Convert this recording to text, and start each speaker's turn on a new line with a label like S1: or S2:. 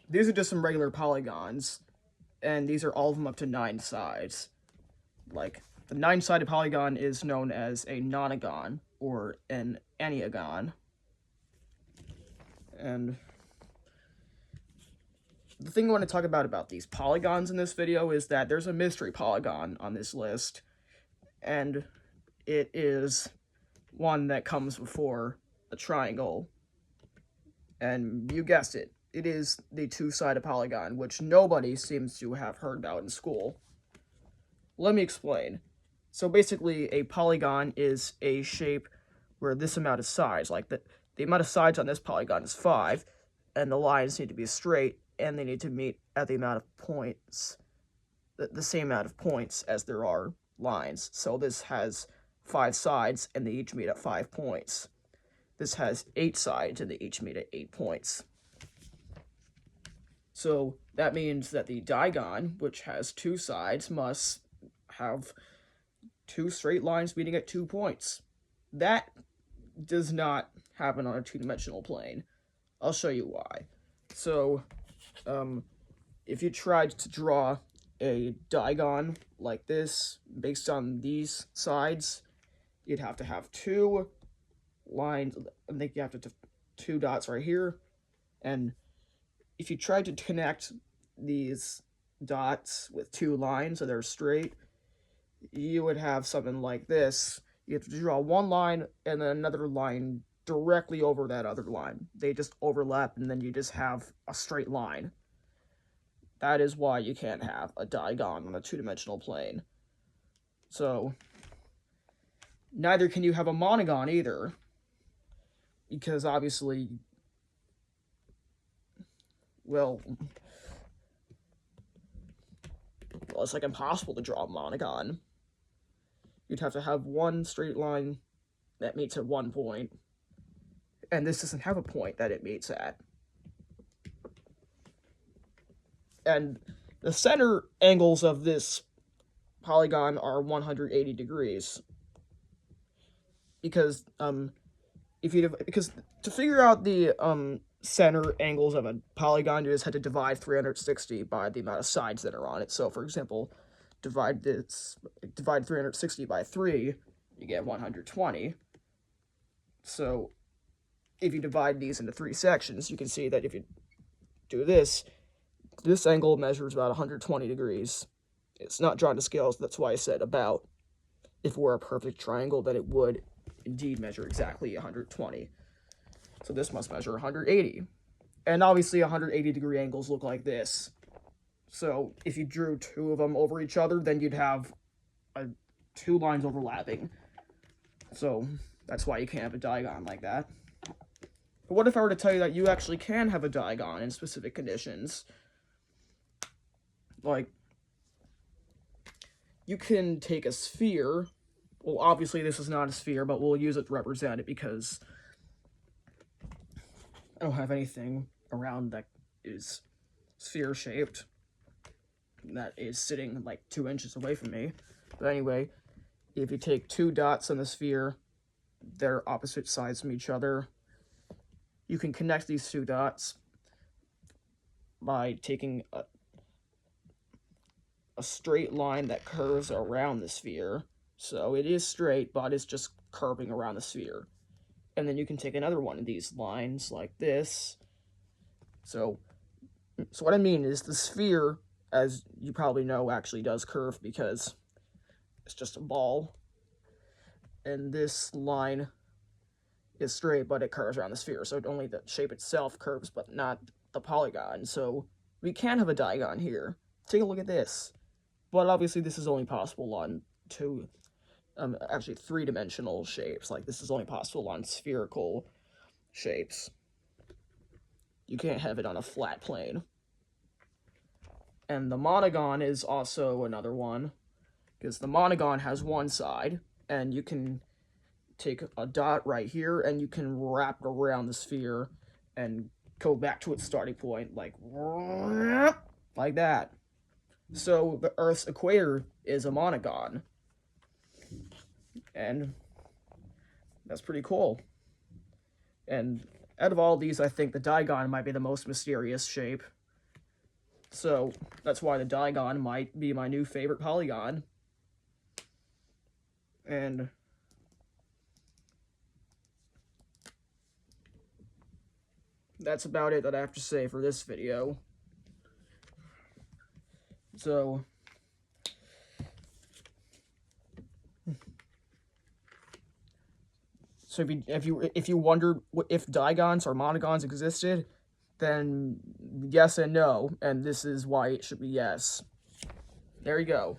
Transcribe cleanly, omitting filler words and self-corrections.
S1: these are just some regular polygons, and these are all of them up to 9 sides. Like, the 9-sided polygon is known as a nonagon, or an enneagon. And the thing I want to talk about these polygons in this video is that there's a mystery polygon on this list, and it is one that comes before a triangle. And you guessed it, it is the 2-sided polygon, which nobody seems to have heard about in school. Let me explain. So basically, a polygon is a shape where this amount of sides, like the amount of sides on this polygon is 5, and the lines need to be straight, and they need to meet at the amount of points, the same amount of points as there are lines. So this has 5 sides, and they each meet at 5 points. This has 8 sides, and they each meet at 8 points. So that means that the diagon, which has 2 sides, must have 2 straight lines meeting at 2 points. That does not happen on a 2-dimensional plane. I'll show you why. So, if you tried to draw a diagon like this, based on these sides, you'd have to have 2 lines. I think you have to have 2 dots right here, and if you tried to connect these dots with 2 lines so they're straight, you would have something like this. You have to draw one line and then another line directly over that other line. They just overlap, and then you just have a straight line. That is why you can't have a diagon on a 2-dimensional plane. So, neither can you have a monogon either, because obviously, well, it's like impossible to draw a monogon. You'd have to have one straight line that meets at one point, and this doesn't have a point that it meets at. And the center angles of this polygon are 180 degrees. Because to figure out the center angles of a polygon, you just had to divide 360 by the amount of sides that are on it. So, for example, divide 360 by 3, you get 120. So, if you divide these into 3 sections, you can see that if you do this angle measures about 120 degrees. It's not drawn to scale, so that's why I said about. If it were a perfect triangle, then it would indeed measure exactly 120. So this must measure 180. And obviously 180 degree angles look like this. So if you drew 2 of them over each other, then you'd have 2 lines overlapping. So that's why you can't have a diagon like that. But what if I were to tell you that you actually can have a diagon in specific conditions? Like, you can take a sphere. Well, obviously this is not a sphere, but we'll use it to represent it because I don't have anything around that is sphere-shaped that is sitting like 2 inches away from me. But anyway, if you take 2 dots on the sphere, they're opposite sides from each other. You can connect these 2 dots by taking a straight line that curves around the sphere. So it is straight, but it's just curving around the sphere. And then you can take another one of these lines like this. So what I mean is the sphere, as you probably know, actually does curve because it's just a ball. And this line is straight, but it curves around the sphere. So only the shape itself curves, but not the polygon. So we can have a diagon here. Take a look at this. But obviously this is only possible on 3-dimensional shapes. Like, this is only possible on spherical shapes. You can't have it on a flat plane. And the monogon is also another one, because the monogon has one side, and you can take a dot right here, and you can wrap it around the sphere and go back to its starting point, like that. So the Earth's equator is a monogon. And that's pretty cool. And out of all these, I think the diagon might be the most mysterious shape. So that's why the Polygon might be my new favorite polygon. And that's about it that I have to say for this video. So if you wondered if digons or monogons existed, then yes and no, and this is why it should be yes. There you go.